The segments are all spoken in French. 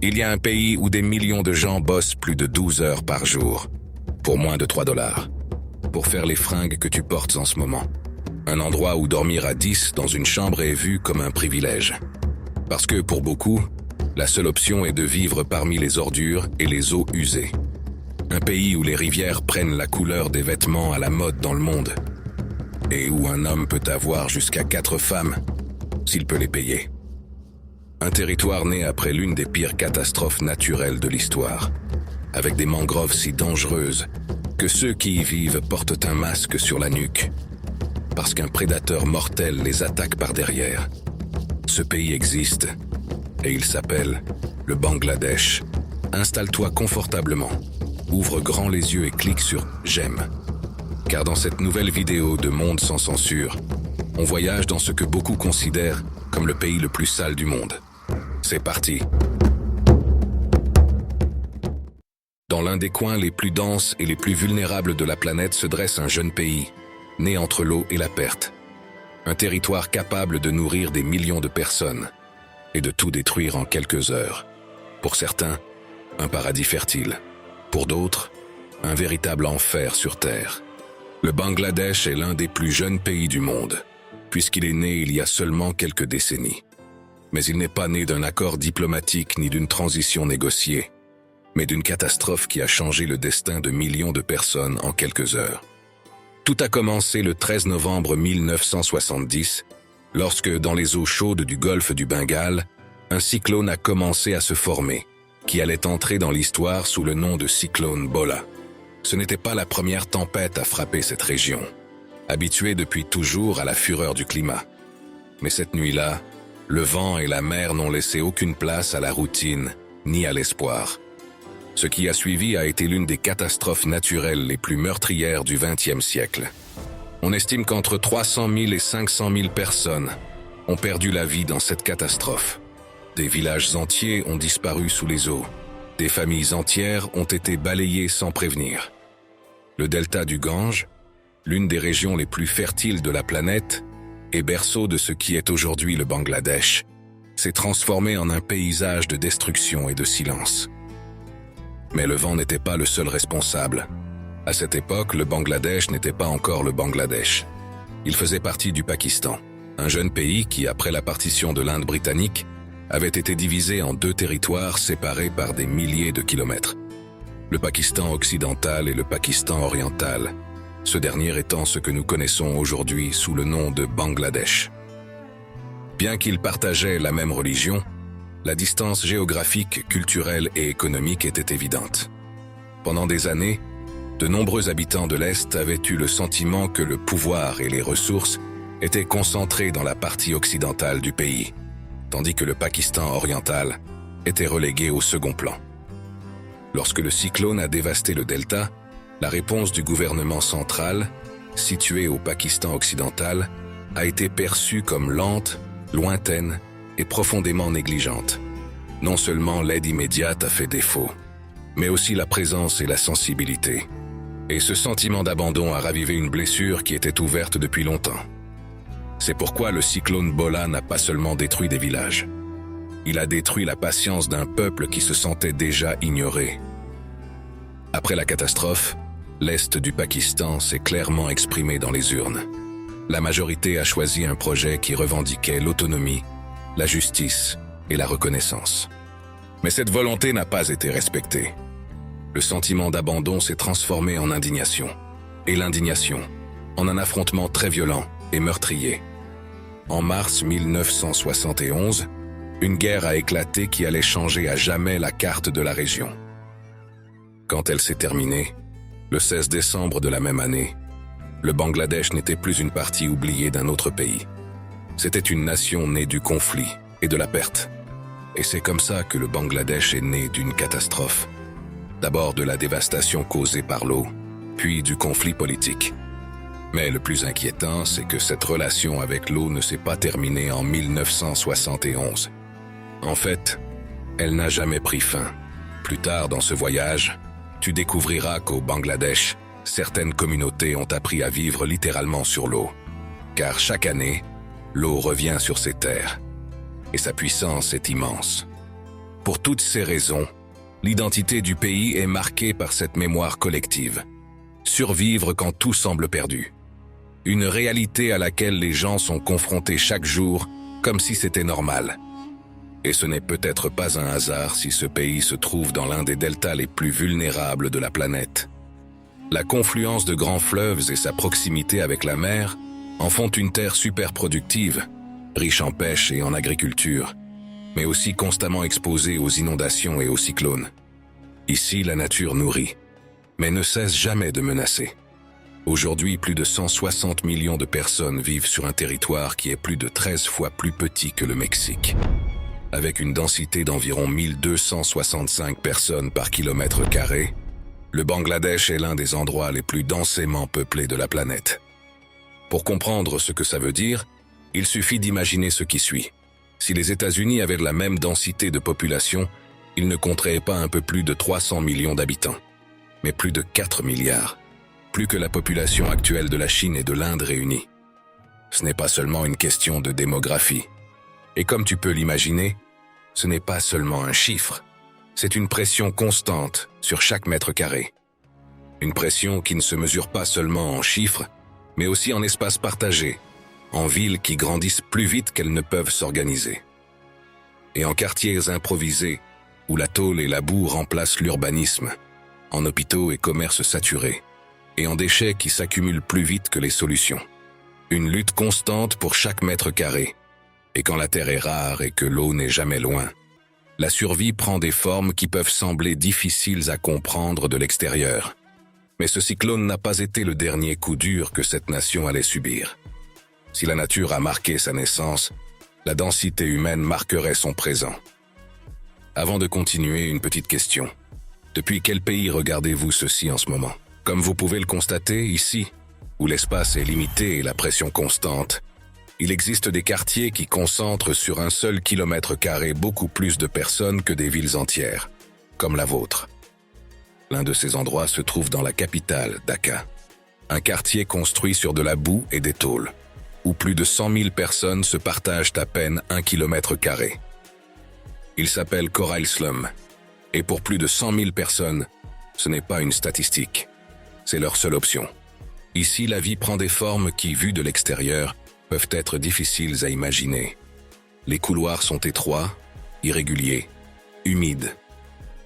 Il y a un pays où des millions de gens bossent plus de 12 heures par jour, pour moins de 3 $, pour faire les fringues que tu portes en ce moment. Un endroit où dormir à 10 dans une chambre est vu comme un privilège. Parce que pour beaucoup, la seule option est de vivre parmi les ordures et les eaux usées. Un pays où les rivières prennent la couleur des vêtements à la mode dans le monde. Et où un homme peut avoir jusqu'à 4 femmes, s'il peut les payer. Un territoire né après l'une des pires catastrophes naturelles de l'histoire, avec des mangroves si dangereuses que ceux qui y vivent portent un masque sur la nuque, parce qu'un prédateur mortel les attaque par derrière. Ce pays existe, et il s'appelle le Bangladesh. Installe-toi confortablement, ouvre grand les yeux et clique sur « J'aime ». Car dans cette nouvelle vidéo de Monde sans censure, on voyage dans ce que beaucoup considèrent comme le pays le plus sale du monde. C'est parti. Dans l'un des coins les plus denses et les plus vulnérables de la planète se dresse un jeune pays, né entre l'eau et la perte. Un territoire capable de nourrir des millions de personnes et de tout détruire en quelques heures. Pour certains, un paradis fertile. Pour d'autres, un véritable enfer sur Terre. Le Bangladesh est l'un des plus jeunes pays du monde, puisqu'il est né il y a seulement quelques décennies. Mais il n'est pas né d'un accord diplomatique ni d'une transition négociée, mais d'une catastrophe qui a changé le destin de millions de personnes en quelques heures. Tout a commencé le 13 novembre 1970, lorsque, dans les eaux chaudes du golfe du Bengale, un cyclone a commencé à se former, qui allait entrer dans l'histoire sous le nom de cyclone Bola. Ce n'était pas la première tempête à frapper cette région, habituée depuis toujours à la fureur du climat. Mais cette nuit-là, le vent et la mer n'ont laissé aucune place à la routine ni à l'espoir. Ce qui a suivi a été l'une des catastrophes naturelles les plus meurtrières du XXe siècle. On estime qu'entre 300 000 et 500 000 personnes ont perdu la vie dans cette catastrophe. Des villages entiers ont disparu sous les eaux. Des familles entières ont été balayées sans prévenir. Le delta du Gange, l'une des régions les plus fertiles de la planète, et berceau de ce qui est aujourd'hui le Bangladesh, s'est transformé en un paysage de destruction et de silence. Mais le vent n'était pas le seul responsable. À cette époque, le Bangladesh n'était pas encore le Bangladesh. Il faisait partie du Pakistan, un jeune pays qui, après la partition de l'Inde britannique, avait été divisé en 2 territoires séparés par des milliers de kilomètres. Le Pakistan occidental et le Pakistan oriental, ce dernier étant ce que nous connaissons aujourd'hui sous le nom de Bangladesh. Bien qu'ils partageaient la même religion, la distance géographique, culturelle et économique était évidente. Pendant des années, de nombreux habitants de l'Est avaient eu le sentiment que le pouvoir et les ressources étaient concentrés dans la partie occidentale du pays, tandis que le Pakistan oriental était relégué au second plan. Lorsque le cyclone a dévasté le delta, la réponse du gouvernement central, situé au Pakistan occidental, a été perçue comme lente, lointaine et profondément négligente. Non seulement l'aide immédiate a fait défaut, mais aussi la présence et la sensibilité. Et ce sentiment d'abandon a ravivé une blessure qui était ouverte depuis longtemps. C'est pourquoi le cyclone Bola n'a pas seulement détruit des villages. Il a détruit la patience d'un peuple qui se sentait déjà ignoré. Après la catastrophe, l'Est du Pakistan s'est clairement exprimé dans les urnes. La majorité a choisi un projet qui revendiquait l'autonomie, la justice et la reconnaissance. Mais cette volonté n'a pas été respectée. Le sentiment d'abandon s'est transformé en indignation, et l'indignation en un affrontement très violent et meurtrier. En mars 1971, une guerre a éclaté qui allait changer à jamais la carte de la région. Quand elle s'est terminée, le 16 décembre de la même année, le Bangladesh n'était plus une partie oubliée d'un autre pays. C'était une nation née du conflit et de la perte. Et c'est comme ça que le Bangladesh est né d'une catastrophe. D'abord de la dévastation causée par l'eau, puis du conflit politique. Mais le plus inquiétant, c'est que cette relation avec l'eau ne s'est pas terminée en 1971. En fait, elle n'a jamais pris fin. Plus tard dans ce voyage, tu découvriras qu'au Bangladesh, certaines communautés ont appris à vivre littéralement sur l'eau. Car chaque année, l'eau revient sur ces terres. Et sa puissance est immense. Pour toutes ces raisons, l'identité du pays est marquée par cette mémoire collective. Survivre quand tout semble perdu. Une réalité à laquelle les gens sont confrontés chaque jour, comme si c'était normal. Et ce n'est peut-être pas un hasard si ce pays se trouve dans l'un des deltas les plus vulnérables de la planète. La confluence de grands fleuves et sa proximité avec la mer en font une terre super productive, riche en pêche et en agriculture, mais aussi constamment exposée aux inondations et aux cyclones. Ici, la nature nourrit, mais ne cesse jamais de menacer. Aujourd'hui, plus de 160 millions de personnes vivent sur un territoire qui est plus de 13 fois plus petit que le Mexique. Avec une densité d'environ 1265 personnes par kilomètre carré, le Bangladesh est l'un des endroits les plus densément peuplés de la planète. Pour comprendre ce que ça veut dire, il suffit d'imaginer ce qui suit. Si les États-Unis avaient la même densité de population, ils ne compteraient pas un peu plus de 300 millions d'habitants, mais plus de 4 milliards, plus que la population actuelle de la Chine et de l'Inde réunies. Ce n'est pas seulement une question de démographie. Et comme tu peux l'imaginer, ce n'est pas seulement un chiffre, c'est une pression constante sur chaque mètre carré. Une pression qui ne se mesure pas seulement en chiffres, mais aussi en espaces partagés, en villes qui grandissent plus vite qu'elles ne peuvent s'organiser. Et en quartiers improvisés, où la tôle et la boue remplacent l'urbanisme, en hôpitaux et commerces saturés, et en déchets qui s'accumulent plus vite que les solutions. Une lutte constante pour chaque mètre carré. Et quand la terre est rare et que l'eau n'est jamais loin, la survie prend des formes qui peuvent sembler difficiles à comprendre de l'extérieur. Mais ce cyclone n'a pas été le dernier coup dur que cette nation allait subir. Si la nature a marqué sa naissance, la densité humaine marquerait son présent. Avant de continuer, une petite question. Depuis quel pays regardez-vous ceci en ce moment? Comme vous pouvez le constater, ici, où l'espace est limité et la pression constante, il existe des quartiers qui concentrent sur un seul kilomètre carré beaucoup plus de personnes que des villes entières, comme la vôtre. L'un de ces endroits se trouve dans la capitale, Dhaka. Un quartier construit sur de la boue et des tôles, où plus de 100 000 personnes se partagent à peine 1 kilomètre carré. Il s'appelle Corail Slum, et pour plus de 100 000 personnes, ce n'est pas une statistique, c'est leur seule option. Ici, la vie prend des formes qui, vues de l'extérieur, peuvent être difficiles à imaginer. Les couloirs sont étroits, irréguliers, humides.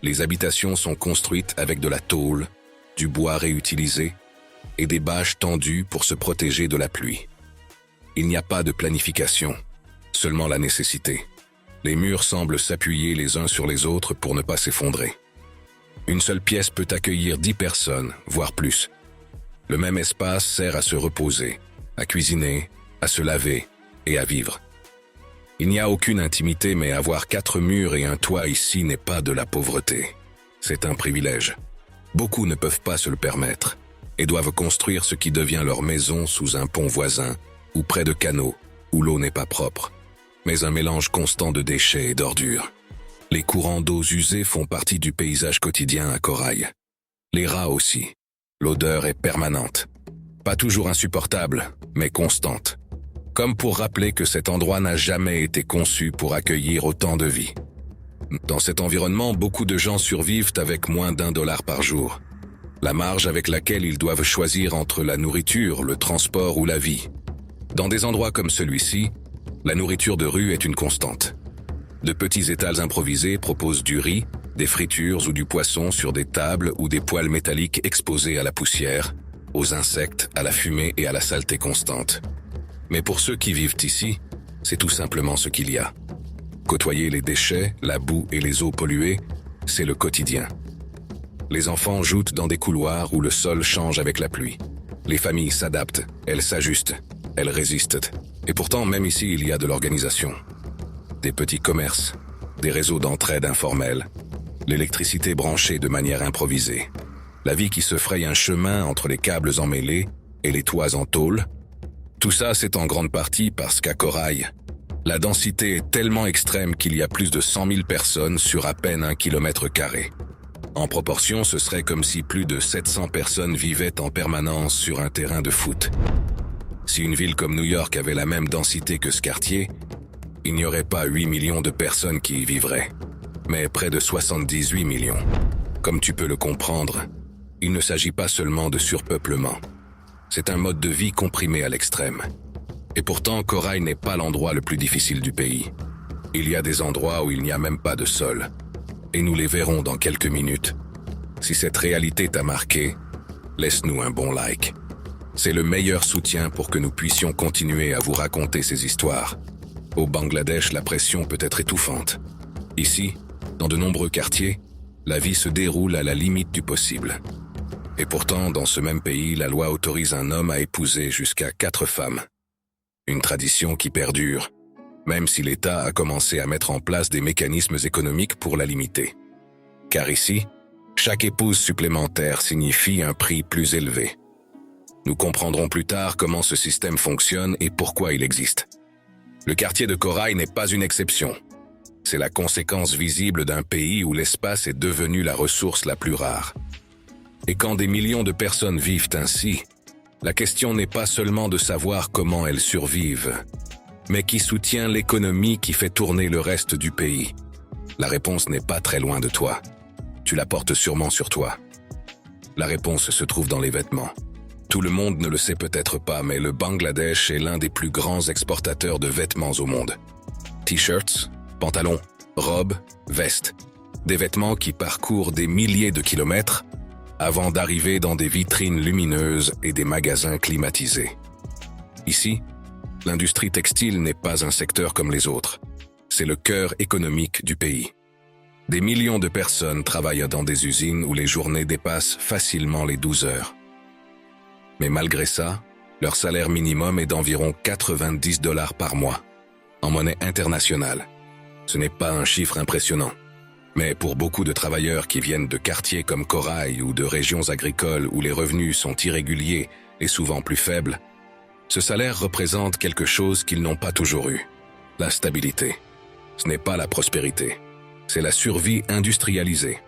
Les habitations sont construites avec de la tôle, du bois réutilisé et des bâches tendues pour se protéger de la pluie. Il n'y a pas de planification, seulement la nécessité. Les murs semblent s'appuyer les uns sur les autres pour ne pas s'effondrer. Une seule pièce peut accueillir 10 personnes, voire plus. Le même espace sert à se reposer, à cuisiner, à se laver et à vivre. Il n'y a aucune intimité, mais avoir 4 murs et un toit ici n'est pas de la pauvreté. C'est un privilège. Beaucoup ne peuvent pas se le permettre et doivent construire ce qui devient leur maison sous un pont voisin ou près de canaux où l'eau n'est pas propre, mais un mélange constant de déchets et d'ordures. Les courants d'eau usés font partie du paysage quotidien à Corail. Les rats aussi. L'odeur est permanente. Pas toujours insupportable, mais constante. Comme pour rappeler que cet endroit n'a jamais été conçu pour accueillir autant de vie. Dans cet environnement, beaucoup de gens survivent avec moins d'$1 par jour. La marge avec laquelle ils doivent choisir entre la nourriture, le transport ou la vie. Dans des endroits comme celui-ci, la nourriture de rue est une constante. De petits étals improvisés proposent du riz, des fritures ou du poisson sur des tables ou des poêles métalliques exposés à la poussière, aux insectes, à la fumée et à la saleté constante. Mais pour ceux qui vivent ici, c'est tout simplement ce qu'il y a. Côtoyer les déchets, la boue et les eaux polluées, c'est le quotidien. Les enfants jouent dans des couloirs où le sol change avec la pluie. Les familles s'adaptent, elles s'ajustent, elles résistent. Et pourtant, même ici, il y a de l'organisation. Des petits commerces, des réseaux d'entraide informels, l'électricité branchée de manière improvisée, la vie qui se fraye un chemin entre les câbles emmêlés et les toits en tôle. Tout ça, c'est en grande partie parce qu'à Corail, la densité est tellement extrême qu'il y a plus de 100 000 personnes sur à peine 1 kilomètre carré. En proportion, ce serait comme si plus de 700 personnes vivaient en permanence sur un terrain de foot. Si une ville comme New York avait la même densité que ce quartier, il n'y aurait pas 8 millions de personnes qui y vivraient. mais près de 78 millions. Comme tu peux le comprendre, il ne s'agit pas seulement de surpeuplement. C'est un mode de vie comprimé à l'extrême. Et pourtant, Koraï n'est pas l'endroit le plus difficile du pays. Il y a des endroits où il n'y a même pas de sol. Et nous les verrons dans quelques minutes. Si cette réalité t'a marqué, laisse-nous un bon like. C'est le meilleur soutien pour que nous puissions continuer à vous raconter ces histoires. Au Bangladesh, la pression peut être étouffante. Ici, dans de nombreux quartiers, la vie se déroule à la limite du possible. Et pourtant, dans ce même pays, la loi autorise un homme à épouser jusqu'à 4 femmes. Une tradition qui perdure, même si l'État a commencé à mettre en place des mécanismes économiques pour la limiter. Car ici, chaque épouse supplémentaire signifie un prix plus élevé. Nous comprendrons plus tard comment ce système fonctionne et pourquoi il existe. Le quartier de Koraï n'est pas une exception. C'est la conséquence visible d'un pays où l'espace est devenu la ressource la plus rare. Et quand des millions de personnes vivent ainsi, la question n'est pas seulement de savoir comment elles survivent, mais qui soutient l'économie qui fait tourner le reste du pays. La réponse n'est pas très loin de toi. Tu la portes sûrement sur toi. La réponse se trouve dans les vêtements. Tout le monde ne le sait peut-être pas, mais le Bangladesh est l'un des plus grands exportateurs de vêtements au monde. T-shirts, pantalons, robes, vestes. Des vêtements qui parcourent des milliers de kilomètres avant d'arriver dans des vitrines lumineuses et des magasins climatisés. Ici, l'industrie textile n'est pas un secteur comme les autres. C'est le cœur économique du pays. Des millions de personnes travaillent dans des usines où les journées dépassent facilement les 12 heures. Mais malgré ça, leur salaire minimum est d'environ 90 $ par mois, en monnaie internationale. Ce n'est pas un chiffre impressionnant. Mais pour beaucoup de travailleurs qui viennent de quartiers comme Koraï ou de régions agricoles où les revenus sont irréguliers et souvent plus faibles, ce salaire représente quelque chose qu'ils n'ont pas toujours eu. La stabilité. Ce n'est pas la prospérité. C'est la survie industrialisée.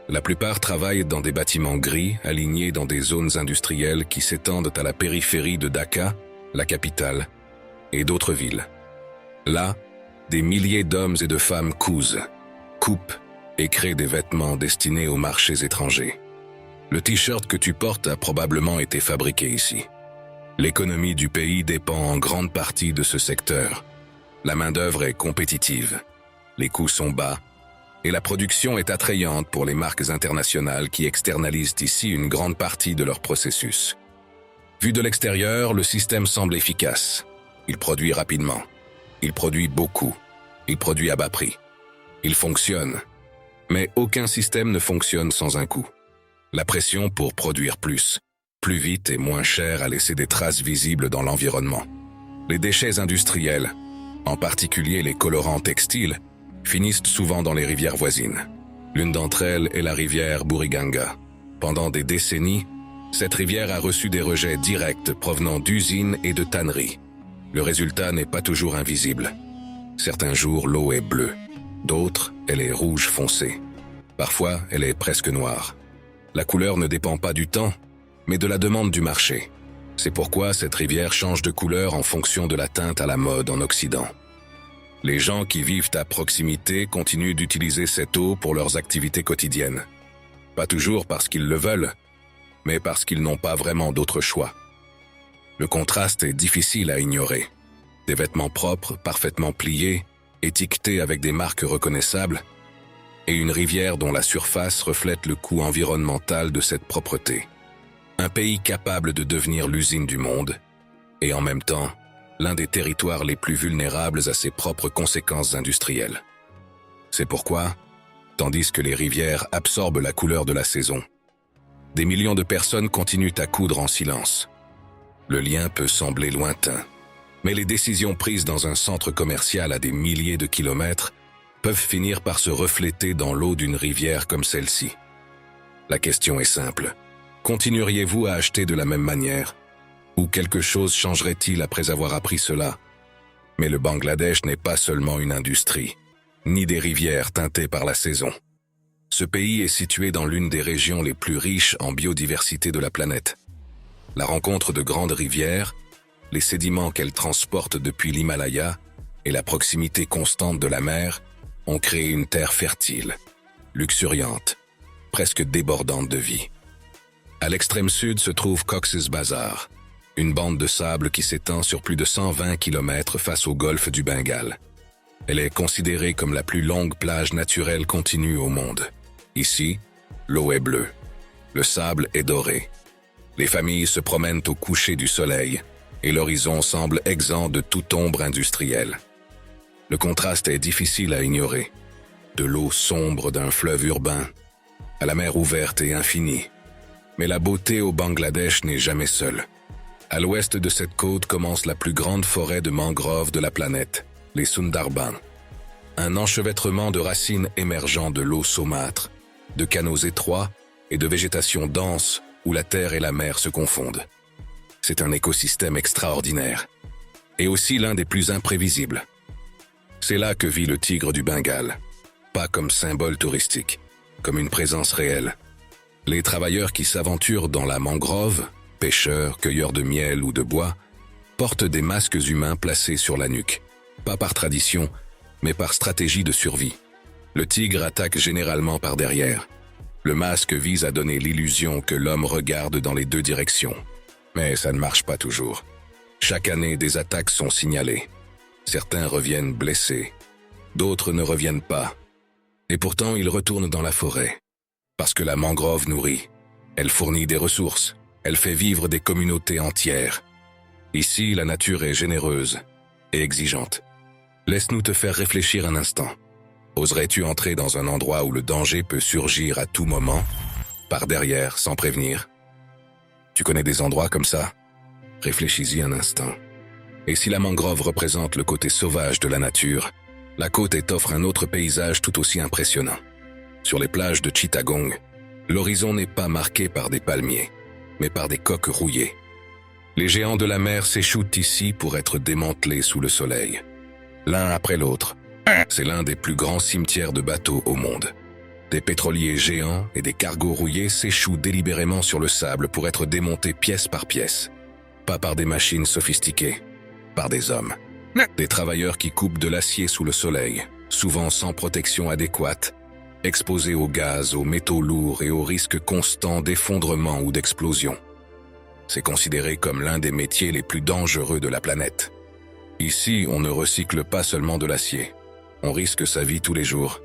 La plupart travaillent dans des bâtiments gris alignés dans des zones industrielles qui s'étendent à la périphérie de Dhaka, la capitale, et d'autres villes. Là, des milliers d'hommes et de femmes cousent, coupent et créent des vêtements destinés aux marchés étrangers. Le t-shirt que tu portes a probablement été fabriqué ici. L'économie du pays dépend en grande partie de ce secteur. La main-d'œuvre est compétitive, les coûts sont bas, et la production est attrayante pour les marques internationales qui externalisent ici une grande partie de leur processus. Vu de l'extérieur, le système semble efficace. Il produit rapidement. Il produit beaucoup. Il produit à bas prix. Il fonctionne. Mais aucun système ne fonctionne sans un coût. La pression pour produire plus vite et moins cher a laissé des traces visibles dans l'environnement. Les déchets industriels, en particulier les colorants textiles, finissent souvent dans les rivières voisines. L'une d'entre elles est la rivière Buriganga. Pendant des décennies, cette rivière a reçu des rejets directs provenant d'usines et de tanneries. Le résultat n'est pas toujours invisible. Certains jours, l'eau est bleue. D'autres, elle est rouge foncé. Parfois, elle est presque noire. La couleur ne dépend pas du temps, mais de la demande du marché. C'est pourquoi cette rivière change de couleur en fonction de la teinte à la mode en Occident. Les gens qui vivent à proximité continuent d'utiliser cette eau pour leurs activités quotidiennes. Pas toujours parce qu'ils le veulent, mais parce qu'ils n'ont pas vraiment d'autre choix. Le contraste est difficile à ignorer. Des vêtements propres, parfaitement pliés, étiquetés avec des marques reconnaissables, et une rivière dont la surface reflète le coût environnemental de cette propreté. Un pays capable de devenir l'usine du monde, et en même temps, l'un des territoires les plus vulnérables à ses propres conséquences industrielles. C'est pourquoi, tandis que les rivières absorbent la couleur de la saison, des millions de personnes continuent à coudre en silence. Le lien peut sembler lointain, mais les décisions prises dans un centre commercial à des milliers de kilomètres peuvent finir par se refléter dans l'eau d'une rivière comme celle-ci. La question est simple. Continueriez-vous à acheter de la même manière? Ou quelque chose changerait-il après avoir appris cela? Mais le Bangladesh n'est pas seulement une industrie, ni des rivières teintées par la saison. Ce pays est situé dans l'une des régions les plus riches en biodiversité de la planète. La rencontre de grandes rivières, les sédiments qu'elles transportent depuis l'Himalaya et la proximité constante de la mer ont créé une terre fertile, luxuriante, presque débordante de vie. À l'extrême sud se trouve Cox's Bazar, une bande de sable qui s'étend sur plus de 120 km face au golfe du Bengale. Elle est considérée comme la plus longue plage naturelle continue au monde. Ici, l'eau est bleue, le sable est doré. Les familles se promènent au coucher du soleil et l'horizon semble exempt de toute ombre industrielle. Le contraste est difficile à ignorer. De l'eau sombre d'un fleuve urbain à la mer ouverte et infinie. Mais la beauté au Bangladesh n'est jamais seule. À l'ouest de cette côte commence la plus grande forêt de mangroves de la planète, les Sundarbans. Un enchevêtrement de racines émergeant de l'eau saumâtre, de canaux étroits et de végétation dense où la terre et la mer se confondent. C'est un écosystème extraordinaire, et aussi l'un des plus imprévisibles. C'est là que vit le tigre du Bengale, pas comme symbole touristique, comme une présence réelle. Les travailleurs qui s'aventurent dans la mangrove, pêcheurs, cueilleurs de miel ou de bois, portent des masques humains placés sur la nuque, pas par tradition, mais par stratégie de survie. Le tigre attaque généralement par derrière. Le masque vise à donner l'illusion que l'homme regarde dans les deux directions. Mais ça ne marche pas toujours. Chaque année, des attaques sont signalées. Certains reviennent blessés, d'autres ne reviennent pas. Et pourtant, ils retournent dans la forêt. Parce que la mangrove nourrit. Elle fournit des ressources. Elle fait vivre des communautés entières. Ici, la nature est généreuse et exigeante. Laisse-nous te faire réfléchir un instant. Oserais-tu entrer dans un endroit où le danger peut surgir à tout moment, par derrière, sans prévenir? Tu connais des endroits comme ça? Réfléchis-y un instant. Et si la mangrove représente le côté sauvage de la nature, la côte offre un autre paysage tout aussi impressionnant. Sur les plages de Chittagong, l'horizon n'est pas marqué par des palmiers, mais par des coques rouillées. Les géants de la mer s'échouent ici pour être démantelés sous le soleil. L'un après l'autre, c'est l'un des plus grands cimetières de bateaux au monde. Des pétroliers géants et des cargos rouillés s'échouent délibérément sur le sable pour être démontés pièce par pièce. Pas par des machines sophistiquées, par des hommes. Des travailleurs qui coupent de l'acier sous le soleil, souvent sans protection adéquate, exposés au gaz, aux métaux lourds et au risque constant d'effondrement ou d'explosion. C'est considéré comme l'un des métiers les plus dangereux de la planète. Ici, on ne recycle pas seulement de l'acier. On risque sa vie tous les jours.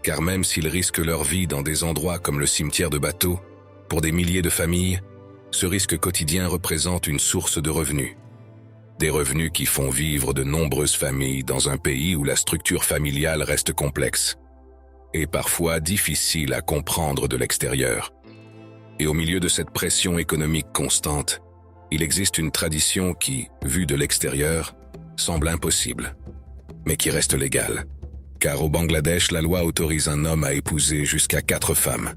Car même s'ils risquent leur vie dans des endroits comme le cimetière de bateaux, pour des milliers de familles, ce risque quotidien représente une source de revenus. Des revenus qui font vivre de nombreuses familles dans un pays où la structure familiale reste complexe et parfois difficile à comprendre de l'extérieur. Et au milieu de cette pression économique constante, il existe une tradition qui, vue de l'extérieur, semble impossible, mais qui reste légale. Car au Bangladesh, la loi autorise un homme à épouser jusqu'à 4 femmes,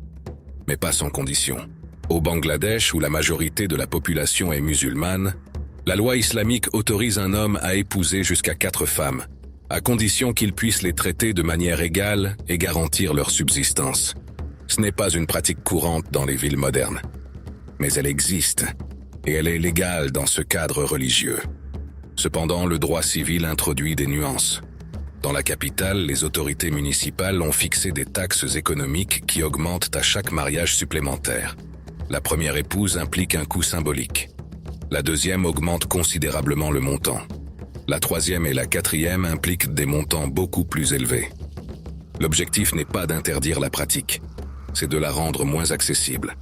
mais pas sans condition. Au Bangladesh, où la majorité de la population est musulmane, la loi islamique autorise un homme à épouser jusqu'à 4 femmes, à condition qu'il puisse les traiter de manière égale et garantir leur subsistance. Ce n'est pas une pratique courante dans les villes modernes, mais elle existe, et elle est légale dans ce cadre religieux. Cependant, le droit civil introduit des nuances. Dans la capitale, les autorités municipales ont fixé des taxes économiques qui augmentent à chaque mariage supplémentaire. La première épouse implique un coût symbolique. La deuxième augmente considérablement le montant. La troisième et la quatrième impliquent des montants beaucoup plus élevés. L'objectif n'est pas d'interdire la pratique, c'est de la rendre moins accessible.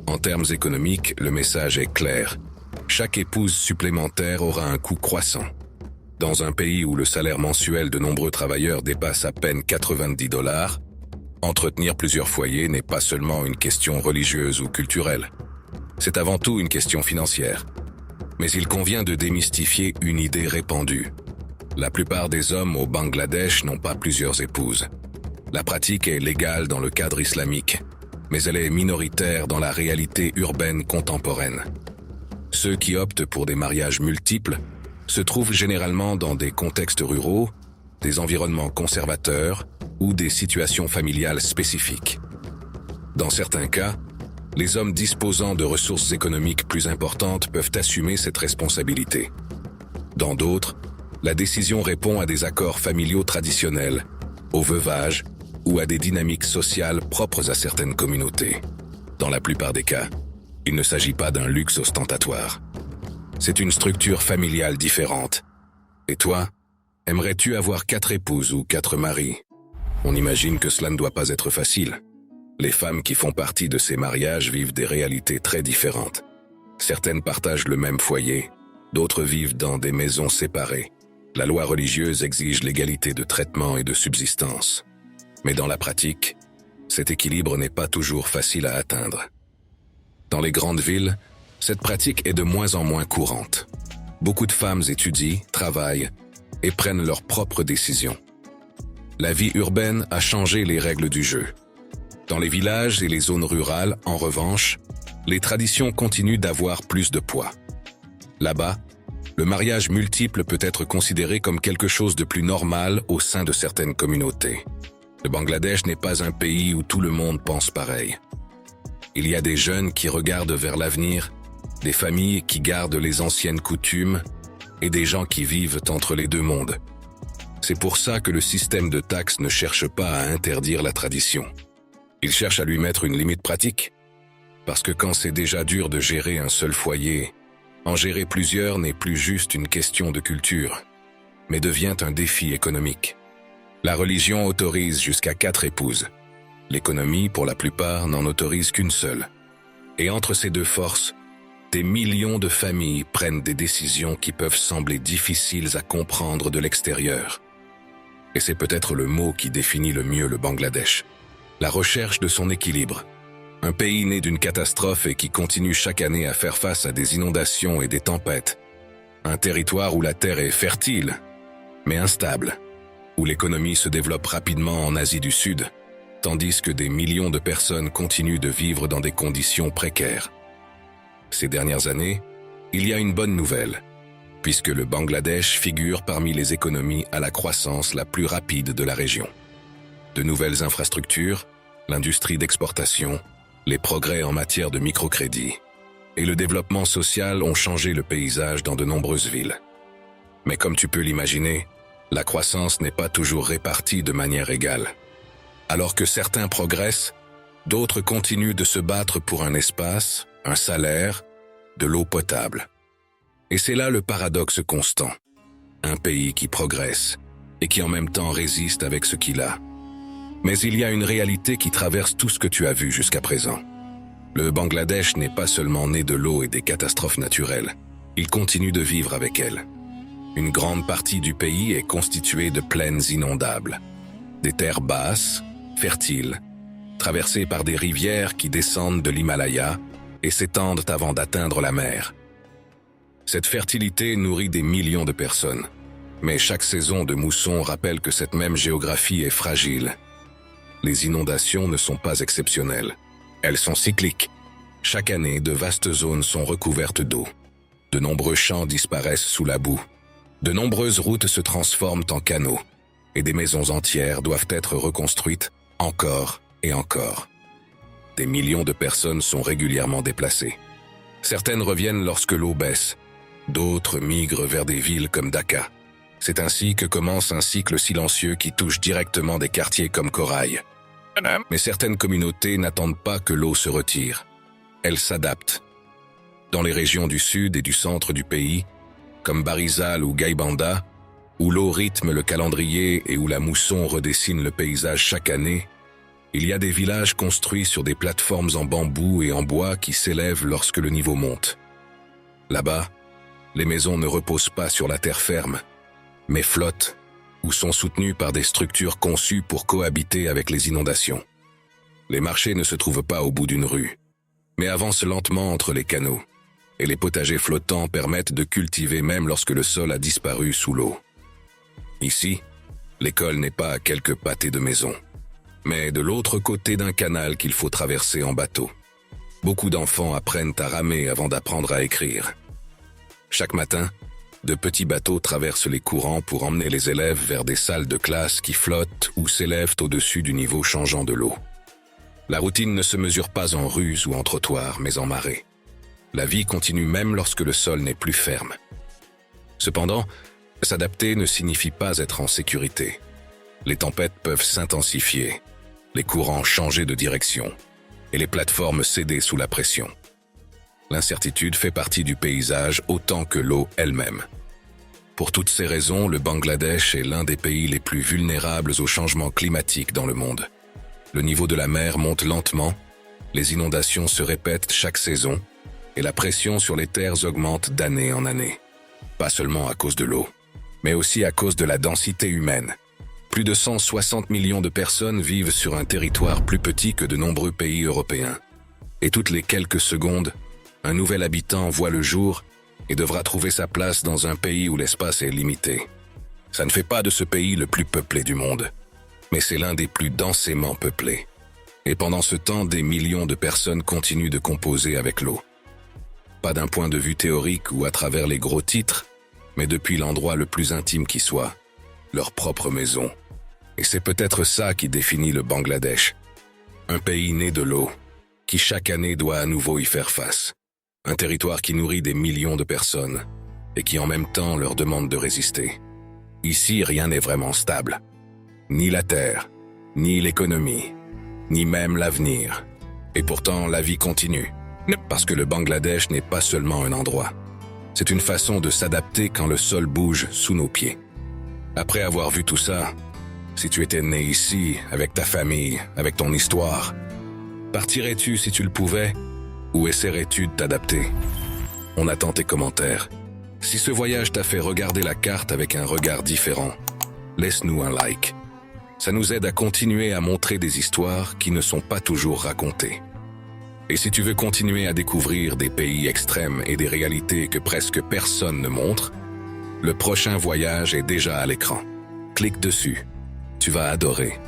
En termes économiques, le message est clair. Chaque épouse supplémentaire aura un coût croissant. Dans un pays où le salaire mensuel de nombreux travailleurs dépasse à peine 90 $, entretenir plusieurs foyers n'est pas seulement une question religieuse ou culturelle. C'est avant tout une question financière. Mais il convient de démystifier une idée répandue. La plupart des hommes au Bangladesh n'ont pas plusieurs épouses. La pratique est légale dans le cadre islamique, mais elle est minoritaire dans la réalité urbaine contemporaine. Ceux qui optent pour des mariages multiples se trouvent généralement dans des contextes ruraux, des environnements conservateurs ou des situations familiales spécifiques. Dans certains cas, les hommes disposant de ressources économiques plus importantes peuvent assumer cette responsabilité. Dans d'autres, la décision répond à des accords familiaux traditionnels au veuvage ou à des dynamiques sociales propres à certaines communautés. Dans la plupart des cas, il ne s'agit pas d'un luxe ostentatoire. C'est une structure familiale différente. Et toi, aimerais-tu avoir 4 épouses ou 4 maris? On imagine que cela ne doit pas être facile. Les femmes qui font partie de ces mariages vivent des réalités très différentes. Certaines partagent le même foyer, d'autres vivent dans des maisons séparées. La loi religieuse exige l'égalité de traitement et de subsistance. Mais dans la pratique, cet équilibre n'est pas toujours facile à atteindre. Dans les grandes villes, cette pratique est de moins en moins courante. Beaucoup de femmes étudient, travaillent et prennent leurs propres décisions. La vie urbaine a changé les règles du jeu. Dans les villages et les zones rurales, en revanche, les traditions continuent d'avoir plus de poids. Là-bas, le mariage multiple peut être considéré comme quelque chose de plus normal au sein de certaines communautés. Le Bangladesh n'est pas un pays où tout le monde pense pareil. Il y a des jeunes qui regardent vers l'avenir, des familles qui gardent les anciennes coutumes et des gens qui vivent entre les deux mondes. C'est pour ça que le système de taxes ne cherche pas à interdire la tradition. Il cherche à lui mettre une limite pratique. Parce que quand c'est déjà dur de gérer un seul foyer, en gérer plusieurs n'est plus juste une question de culture, mais devient un défi économique. La religion autorise jusqu'à 4 épouses. L'économie, pour la plupart, n'en autorise qu'une seule. Et entre ces deux forces, des millions de familles prennent des décisions qui peuvent sembler difficiles à comprendre de l'extérieur. Et c'est peut-être le mot qui définit le mieux le Bangladesh. La recherche de son équilibre. Un pays né d'une catastrophe et qui continue chaque année à faire face à des inondations et des tempêtes. Un territoire où la terre est fertile, mais instable. Où l'économie se développe rapidement en Asie du Sud, tandis que des millions de personnes continuent de vivre dans des conditions précaires. Ces dernières années, il y a une bonne nouvelle, puisque le Bangladesh figure parmi les économies à la croissance la plus rapide de la région. De nouvelles infrastructures, l'industrie d'exportation, les progrès en matière de microcrédit et le développement social ont changé le paysage dans de nombreuses villes. Mais comme tu peux l'imaginer, la croissance n'est pas toujours répartie de manière égale. Alors que certains progressent, d'autres continuent de se battre pour un espace, un salaire, de l'eau potable. Et c'est là le paradoxe constant. Un pays qui progresse et qui en même temps résiste avec ce qu'il a. Mais il y a une réalité qui traverse tout ce que tu as vu jusqu'à présent. Le Bangladesh n'est pas seulement né de l'eau et des catastrophes naturelles. Il continue de vivre avec elles. Une grande partie du pays est constituée de plaines inondables. Des terres basses, fertiles, traversées par des rivières qui descendent de l'Himalaya et s'étendent avant d'atteindre la mer. Cette fertilité nourrit des millions de personnes. Mais chaque saison de mousson rappelle que cette même géographie est fragile. Les inondations ne sont pas exceptionnelles. Elles sont cycliques. Chaque année, de vastes zones sont recouvertes d'eau. De nombreux champs disparaissent sous la boue. De nombreuses routes se transforment en canaux. Et des maisons entières doivent être reconstruites encore et encore. Des millions de personnes sont régulièrement déplacées. Certaines reviennent lorsque l'eau baisse. D'autres migrent vers des villes comme Dhaka. C'est ainsi que commence un cycle silencieux qui touche directement des quartiers comme Corail. Mais certaines communautés n'attendent pas que l'eau se retire. Elles s'adaptent. Dans les régions du sud et du centre du pays, comme Barisal ou Gaibanda, où l'eau rythme le calendrier et où la mousson redessine le paysage chaque année, il y a des villages construits sur des plateformes en bambou et en bois qui s'élèvent lorsque le niveau monte. Là-bas, les maisons ne reposent pas sur la terre ferme, mais flottent ou sont soutenues par des structures conçues pour cohabiter avec les inondations. Les marchés ne se trouvent pas au bout d'une rue, mais avancent lentement entre les canaux, et les potagers flottants permettent de cultiver même lorsque le sol a disparu sous l'eau. Ici, l'école n'est pas à quelques pâtés de maison, mais de l'autre côté d'un canal qu'il faut traverser en bateau. Beaucoup d'enfants apprennent à ramer avant d'apprendre à écrire. Chaque matin, de petits bateaux traversent les courants pour emmener les élèves vers des salles de classe qui flottent ou s'élèvent au-dessus du niveau changeant de l'eau. La routine ne se mesure pas en rues ou en trottoirs, mais en marées. La vie continue même lorsque le sol n'est plus ferme. Cependant, s'adapter ne signifie pas être en sécurité. Les tempêtes peuvent s'intensifier, les courants changer de direction et les plateformes céder sous la pression. L'incertitude fait partie du paysage autant que l'eau elle-même. Pour toutes ces raisons, le Bangladesh est l'un des pays les plus vulnérables au changement climatique dans le monde. Le niveau de la mer monte lentement, les inondations se répètent chaque saison et la pression sur les terres augmente d'année en année. Pas seulement à cause de l'eau, mais aussi à cause de la densité humaine. Plus de 160 millions de personnes vivent sur un territoire plus petit que de nombreux pays européens. Et toutes les quelques secondes, un nouvel habitant voit le jour et devra trouver sa place dans un pays où l'espace est limité. Ça ne fait pas de ce pays le plus peuplé du monde, mais c'est l'un des plus densément peuplés. Et pendant ce temps, des millions de personnes continuent de composer avec l'eau. Pas d'un point de vue théorique ou à travers les gros titres, mais depuis l'endroit le plus intime qui soit, leur propre maison. Et c'est peut-être ça qui définit le Bangladesh. Un pays né de l'eau, qui chaque année doit à nouveau y faire face. Un territoire qui nourrit des millions de personnes, et qui en même temps leur demande de résister. Ici, rien n'est vraiment stable. Ni la terre, ni l'économie, ni même l'avenir. Et pourtant, la vie continue. Parce que le Bangladesh n'est pas seulement un endroit. C'est une façon de s'adapter quand le sol bouge sous nos pieds. Après avoir vu tout ça, si tu étais né ici, avec ta famille, avec ton histoire, partirais-tu si tu le pouvais, ou essaierais-tu de t'adapter? On attend tes commentaires. Si ce voyage t'a fait regarder la carte avec un regard différent, laisse-nous un like. Ça nous aide à continuer à montrer des histoires qui ne sont pas toujours racontées. Et si tu veux continuer à découvrir des pays extrêmes et des réalités que presque personne ne montre, le prochain voyage est déjà à l'écran. Clique dessus. Tu vas adorer.